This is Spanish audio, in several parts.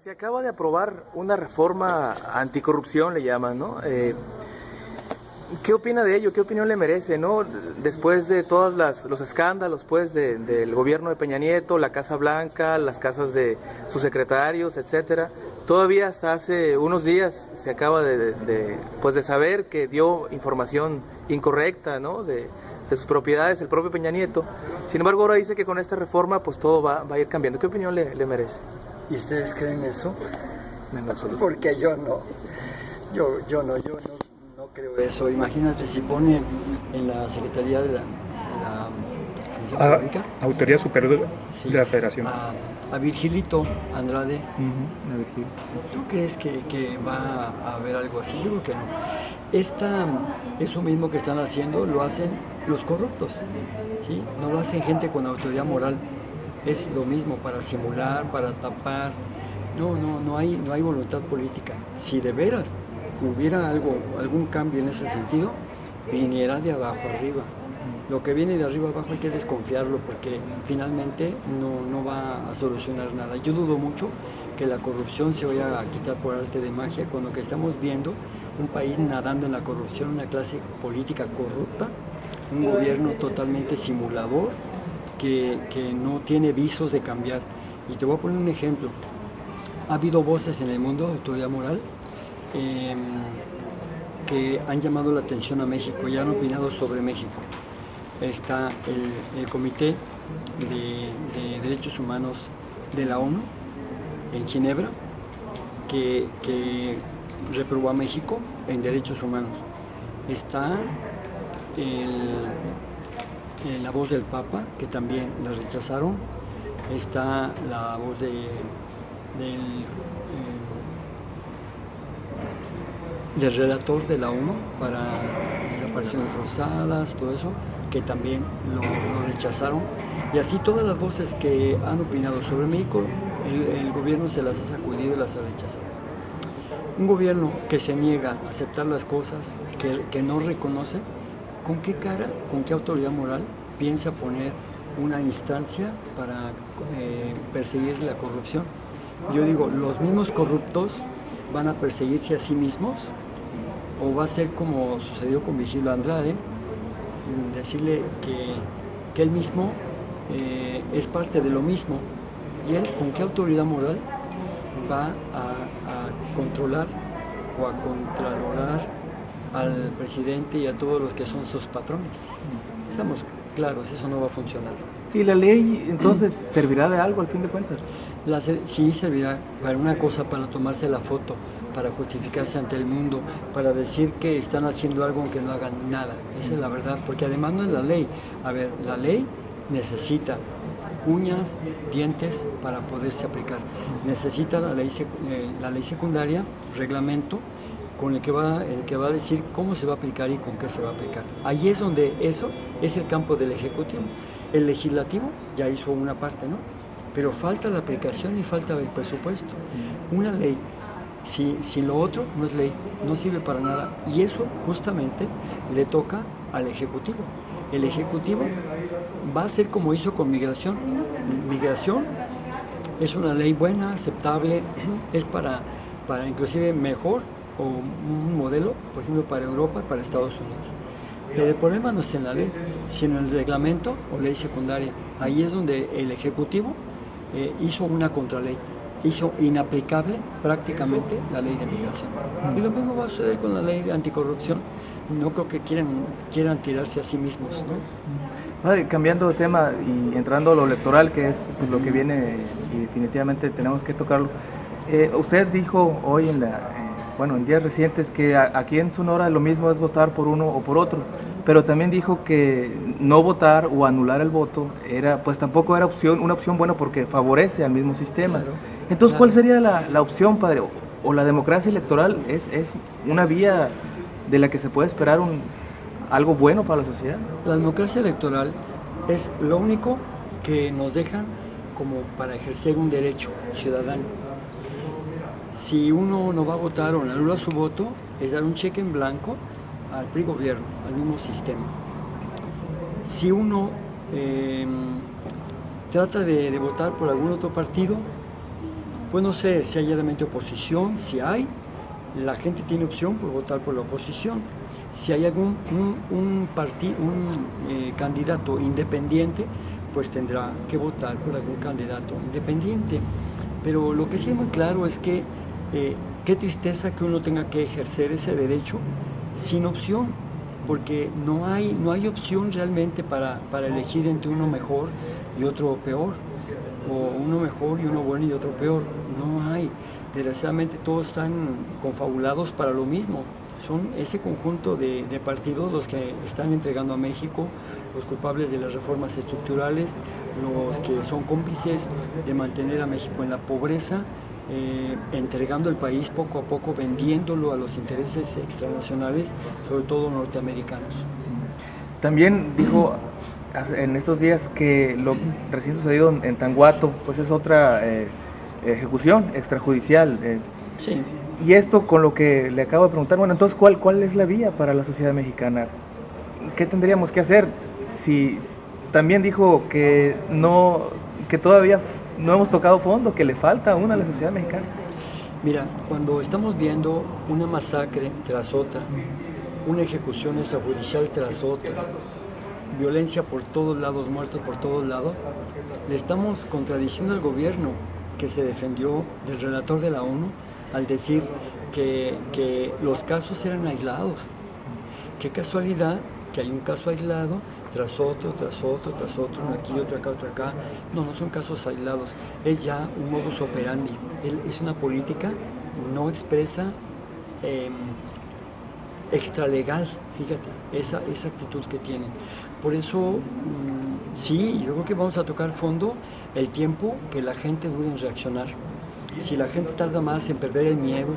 Se acaba de aprobar una reforma anticorrupción, le llaman, ¿no? ¿Qué opina de ello? ¿Qué opinión le merece, no? Después de todos los escándalos, pues, del gobierno de Peña Nieto, la Casa Blanca, las casas de sus secretarios, etcétera. Todavía hasta hace unos días se acaba pues de saber que dio información incorrecta, ¿no? De sus propiedades, el propio Peña Nieto. Sin embargo, ahora dice que con esta reforma, pues todo va a ir cambiando. ¿Qué opinión le merece? ¿Y ustedes creen eso? En absoluto. Porque yo no. Yo no creo eso. Imagínate si pone en la Secretaría de la Función Pública, Autoridad Superior sí, de la Federación. A Virgilito Andrade. A Virgilio. ¿Tú crees que va a haber algo así? Yo creo que no. Eso mismo que están haciendo lo hacen los corruptos, ¿sí? No lo hacen gente con autoridad moral. Es lo mismo, para simular, para tapar. No hay voluntad política. Si de veras hubiera algún cambio en ese sentido, viniera de abajo arriba. Lo que viene de arriba abajo hay que desconfiarlo, porque finalmente no va a solucionar nada. Yo dudo mucho que la corrupción se vaya a quitar por arte de magia, cuando que estamos viendo un país nadando en la corrupción, una clase política corrupta, un gobierno totalmente simulador, que no tiene visos de cambiar. Y te voy a poner un ejemplo. Ha habido voces en el mundo de autoridad moral que han llamado la atención a México y han opinado sobre México. Está el Comité de Derechos Humanos de la ONU en Ginebra, que reprobó a México en derechos humanos. Está la voz del Papa, que también la rechazaron. Está la voz del relator de la ONU para desapariciones forzadas, todo eso, que también lo rechazaron. Y así todas las voces que han opinado sobre México, el gobierno se las ha sacudido y las ha rechazado. Un gobierno que se niega a aceptar las cosas, que no reconoce, ¿con qué cara, con qué autoridad moral piensa poner una instancia para perseguir la corrupción? Yo digo, ¿los mismos corruptos van a perseguirse a sí mismos? ¿O va a ser como sucedió con Virgilio Andrade, decirle que él mismo es parte de lo mismo? ¿Y él con qué autoridad moral va a controlar o a contralorar al presidente y a todos los que son sus patrones? Seamos claros, eso no va a funcionar. ¿Y la ley entonces servirá de algo al fin de cuentas? Sí servirá para una cosa, para tomarse la foto, para justificarse ante el mundo, para decir que están haciendo algo aunque no hagan nada. Esa es la verdad, porque además no es la ley. A ver, la ley necesita uñas, dientes para poderse aplicar. Necesita la ley secundaria, reglamento, con el que va a decir cómo se va a aplicar y con qué se va a aplicar. Ahí es donde eso es el campo del Ejecutivo. El Legislativo ya hizo una parte, ¿no? Pero falta la aplicación y falta el presupuesto. Una ley, si lo otro no es ley, no sirve para nada. Y eso justamente le toca al Ejecutivo. El Ejecutivo va a hacer como hizo con migración. Migración es una ley buena, aceptable, es para inclusive mejor, o un modelo, por ejemplo, para Europa y para Estados Unidos. Pero el problema no está en la ley, sino en el reglamento o ley secundaria. Ahí es donde el Ejecutivo hizo una contraley, hizo inaplicable prácticamente la ley de migración. Y lo mismo va a suceder con la ley de anticorrupción. No creo que quieran tirarse a sí mismos, ¿no? Padre, cambiando de tema y entrando a lo electoral, que es pues, lo que viene y definitivamente tenemos que tocarlo. Usted dijo hoy en días recientes que aquí en Sonora lo mismo es votar por uno o por otro, pero también dijo que no votar o anular el voto pues tampoco era una opción buena porque favorece al mismo sistema. Claro, entonces, claro. ¿Cuál sería la opción, padre? ¿O la democracia electoral es una vía de la que se puede esperar algo bueno para la sociedad? La democracia electoral es lo único que nos dejan como para ejercer un derecho ciudadano. Si uno no va a votar o anula su voto, es dar un cheque en blanco al PRI gobierno, al mismo sistema. Si uno trata de votar por algún otro partido, Pues no sé si hay realmente oposición, si hay, la gente tiene opción por votar por la oposición. Si hay algún candidato independiente, pues tendrá que votar por algún candidato independiente. Pero lo que sí es muy claro es que qué tristeza que uno tenga que ejercer ese derecho sin opción, porque no hay opción realmente para elegir entre uno mejor y otro peor, o uno mejor y uno bueno y otro peor. No hay. Desgraciadamente todos están confabulados para lo mismo. Son ese conjunto de partidos los que están entregando a México, los culpables de las reformas estructurales, los que son cómplices de mantener a México en la pobreza, entregando el país poco a poco, vendiéndolo a los intereses extranacionales, sobre todo norteamericanos. También dijo en estos días que lo recién sucedido en Tanguato, pues es otra ejecución extrajudicial. Sí. Y esto con lo que le acabo de preguntar, bueno, entonces, ¿cuál es la vía para la sociedad mexicana? ¿Qué tendríamos que hacer? Si también dijo que todavía no hemos tocado fondo, que le falta aún a la sociedad mexicana. Mira, cuando estamos viendo una masacre tras otra, una ejecución extrajudicial tras otra, violencia por todos lados, muertos por todos lados, le estamos contradiciendo al gobierno que se defendió del relator de la ONU al decir que los casos eran aislados. Qué casualidad que hay un caso aislado tras otro, tras otro, tras otro, uno aquí, otro acá, otro acá. No, no son casos aislados, es ya un modus operandi. Es una política no expresa, extralegal, fíjate, esa actitud que tienen. Por eso, sí, yo creo que vamos a tocar fondo el tiempo que la gente dure en reaccionar. Si la gente tarda más en perder el miedo,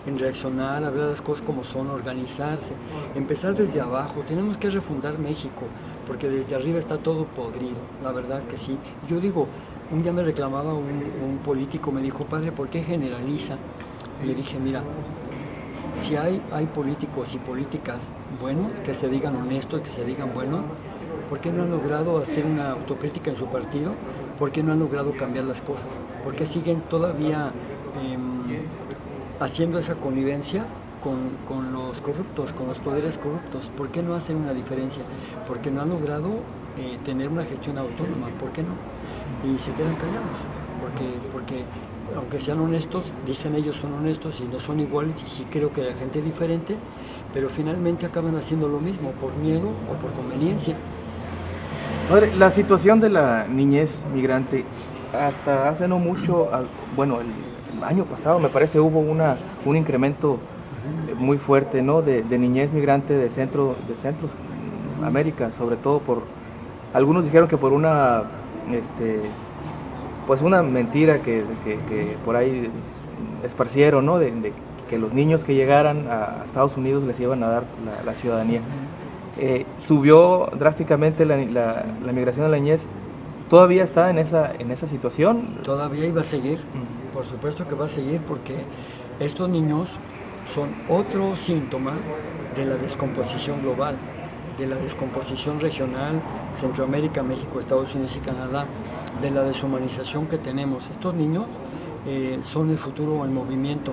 en reaccionar, hablar las cosas como son, organizarse, empezar desde abajo. Tenemos que refundar México, porque desde arriba está todo podrido, la verdad que sí. Yo digo, un día me reclamaba un político, me dijo, padre, ¿por qué generaliza? Le dije, mira, si hay políticos y políticas buenos, que se digan honestos, que se digan buenos, ¿por qué no han logrado hacer una autocrítica en su partido? ¿Por qué no han logrado cambiar las cosas? ¿Por qué siguen todavía haciendo esa connivencia con los corruptos, con los poderes corruptos? ¿Por qué no hacen una diferencia? Porque no han logrado tener una gestión autónoma. ¿Por qué no? Y se quedan callados. Porque aunque sean honestos, dicen ellos son honestos y no son iguales, y sí creo que hay gente diferente, pero finalmente acaban haciendo lo mismo, por miedo o por conveniencia. Padre, la situación de la niñez migrante, hasta hace no mucho, bueno, el año pasado me parece hubo un incremento muy fuerte, ¿no? de niñez migrante de Centroamérica, sobre todo algunos dijeron que por pues una mentira que por ahí esparcieron, ¿no? de que los niños que llegaran a Estados Unidos les iban a dar la ciudadanía. Subió drásticamente la migración de la niñez. ¿Todavía está en esa situación? Todavía iba a seguir, por supuesto que va a seguir, porque estos niños son otro síntoma de la descomposición global, de la descomposición regional, Centroamérica, México, Estados Unidos y Canadá, de la deshumanización que tenemos. Estos niños son el futuro en movimiento,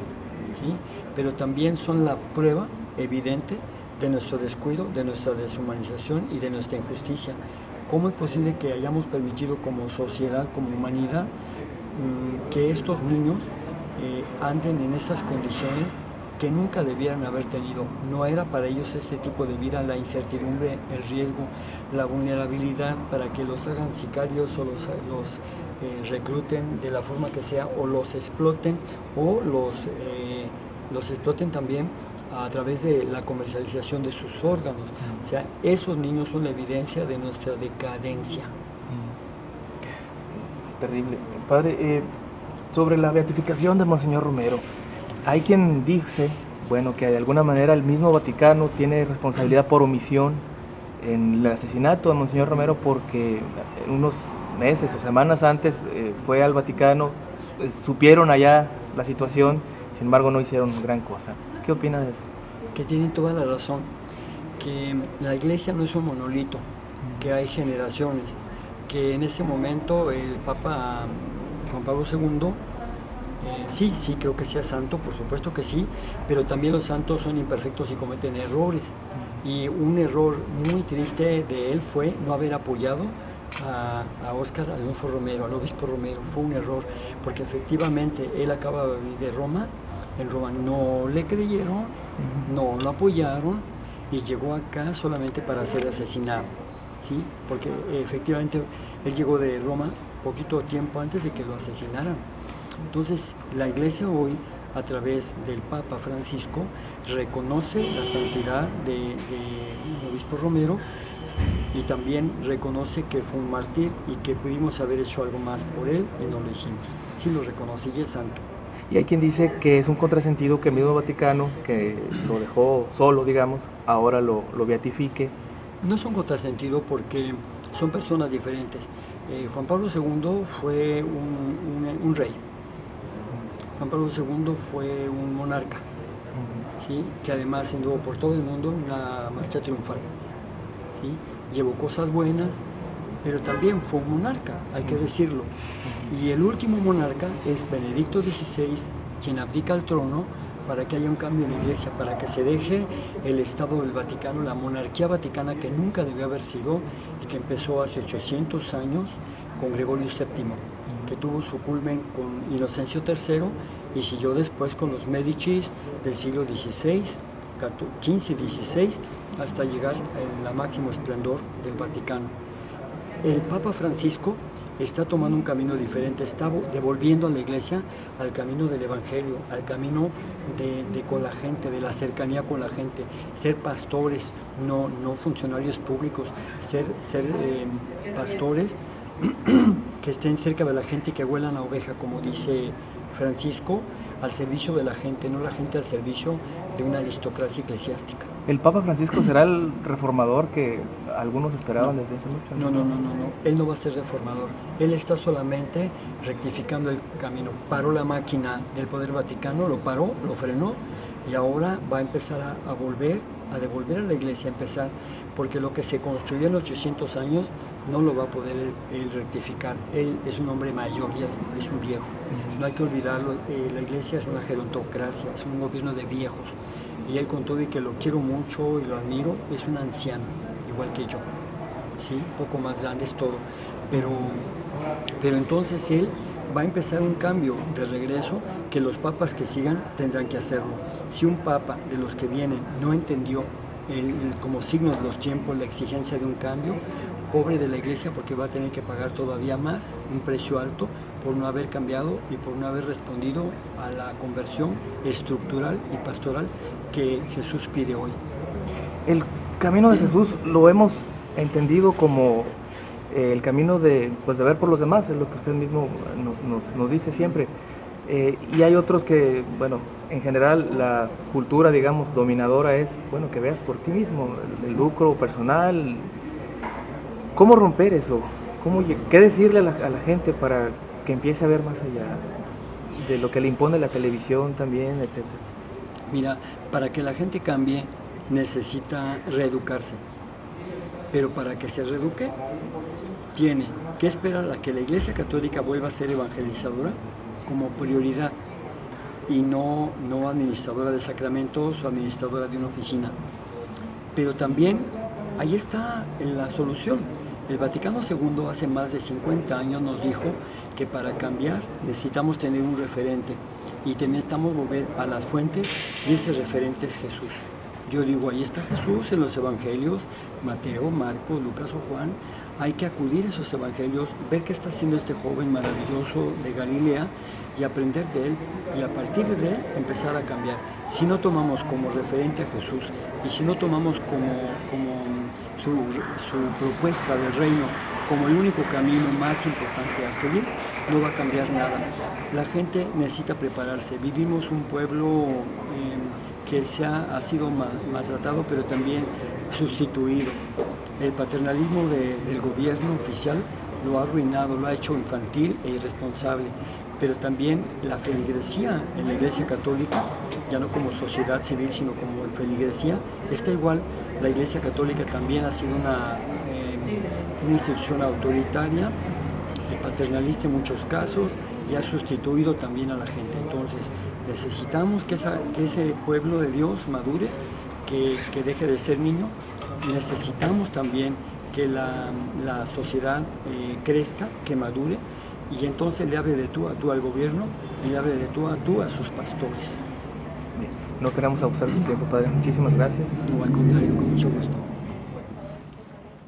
¿sí? Pero también son la prueba evidente de nuestro descuido, de nuestra deshumanización y de nuestra injusticia. ¿Cómo es posible que hayamos permitido como sociedad, como humanidad, que estos niños anden en esas condiciones que nunca debieran haber tenido? No era para ellos este tipo de vida, la incertidumbre, el riesgo, la vulnerabilidad para que los hagan sicarios o los recluten de la forma que sea, o los exploten, o los exploten también a través de la comercialización de sus órganos. O sea, esos niños son la evidencia de nuestra decadencia. Terrible. Padre, sobre la beatificación de Monseñor Romero, hay quien dice, bueno, que de alguna manera el mismo Vaticano tiene responsabilidad por omisión en el asesinato de Monseñor Romero, porque unos meses o semanas antes fue al Vaticano, supieron allá la situación, sin embargo no hicieron gran cosa. ¿Qué opina de eso? Que tienen toda la razón, que la iglesia no es un monolito, que hay generaciones, que en ese momento el Papa Juan Pablo II Sí, sí, creo que sea santo, por supuesto que sí, pero también los santos son imperfectos y cometen errores. Y un error muy triste de él fue no haber apoyado a Óscar Alonso Romero, al obispo Romero. Fue un error, porque efectivamente él acaba de venir de Roma, en Roma no le creyeron, no lo apoyaron y llegó acá solamente para ser asesinado, ¿sí? Porque efectivamente él llegó de Roma poquito tiempo antes de que lo asesinaran. Entonces, la Iglesia hoy, a través del Papa Francisco, reconoce la santidad del obispo Romero y también reconoce que fue un mártir y que pudimos haber hecho algo más por él y no lo hicimos. Sí lo reconoce y es santo. Y hay quien dice que es un contrasentido que el mismo Vaticano, que lo dejó solo, digamos, ahora lo beatifique. No es un contrasentido porque son personas diferentes. Juan Pablo II fue un rey. Juan Pablo II fue un monarca, ¿sí? Que además anduvo por todo el mundo en una marcha triunfal, ¿sí? Llevó cosas buenas, pero también fue un monarca, hay que decirlo. Y el último monarca es Benedicto XVI, quien abdica al trono para que haya un cambio en la Iglesia, para que se deje el Estado del Vaticano, la monarquía vaticana que nunca debió haber sido y que empezó hace 800 años con Gregorio VII, que tuvo su culmen con Inocencio III y siguió después con los Médicis del siglo XVI, XV y XVI, hasta llegar a la máximo esplendor del Vaticano. El Papa Francisco está tomando un camino diferente, está devolviendo a la Iglesia al camino del Evangelio, al camino de con la gente, de la cercanía con la gente, ser pastores, no funcionarios públicos, ser pastores que estén cerca de la gente y que huelan a oveja, como dice Francisco, al servicio de la gente, no la gente al servicio de una aristocracia eclesiástica. ¿El Papa Francisco será el reformador que algunos esperaban desde hace mucho? No, él no va a ser reformador, él está solamente rectificando el camino. Paró la máquina del Poder Vaticano, lo paró, lo frenó y ahora va a empezar a devolver a la Iglesia, a empezar, porque lo que se construyó en 800 años no lo va a poder él rectificar. Él es un hombre mayor, ya es un viejo, no hay que olvidarlo. La Iglesia es una gerontocracia, es un gobierno de viejos, y él, con todo y que lo quiero mucho y lo admiro, es un anciano, igual que yo, ¿sí? Poco más grande es todo, pero entonces él va a empezar un cambio de regreso que los papas que sigan tendrán que hacerlo. Si un papa de los que vienen no entendió como signo de los tiempos la exigencia de un cambio, pobre de la Iglesia, porque va a tener que pagar todavía más, un precio alto, por no haber cambiado y por no haber respondido a la conversión estructural y pastoral que Jesús pide hoy. El camino de Jesús lo hemos entendido como el camino de ver por los demás, es lo que usted mismo nos dice siempre. Y hay otros que, bueno, en general la cultura, digamos, dominadora es, bueno, que veas por ti mismo, el lucro personal. ¿Cómo romper eso? ¿Qué decirle a la gente para que empiece a ver más allá de lo que le impone la televisión también, etcétera? Mira, para que la gente cambie necesita reeducarse, pero para que se reeduque tiene que esperar a que la Iglesia Católica vuelva a ser evangelizadora como prioridad y no administradora de sacramentos o administradora de una oficina. Pero también ahí está la solución. El Vaticano II hace más de 50 años nos dijo que para cambiar necesitamos tener un referente y necesitamos volver a las fuentes, y ese referente es Jesús. Yo digo, ahí está Jesús en los evangelios, Mateo, Marcos, Lucas o Juan. Hay que acudir a esos evangelios, ver qué está haciendo este joven maravilloso de Galilea y aprender de él, y a partir de él empezar a cambiar. Si no tomamos como referente a Jesús y si no tomamos como su propuesta del reino como el único camino más importante a seguir, no va a cambiar nada. La gente necesita prepararse. Vivimos un pueblo que ha sido maltratado, pero también sustituido. El paternalismo del gobierno oficial lo ha arruinado, lo ha hecho infantil e irresponsable. Pero también la feligresía en la Iglesia Católica, ya no como sociedad civil, sino como feligresía, está igual. La Iglesia Católica también ha sido una institución autoritaria, paternalista en muchos casos, y ha sustituido también a la gente. Entonces necesitamos que ese pueblo de Dios madure, que deje de ser niño. Necesitamos también que la sociedad crezca, que madure, y entonces le hable de tú a tú al gobierno y le hable de tú a sus pastores. Bien, no queremos abusar de tu tiempo, padre. Muchísimas gracias. No, al contrario, con mucho gusto.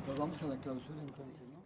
Nos vamos a la clausura entonces, ¿no?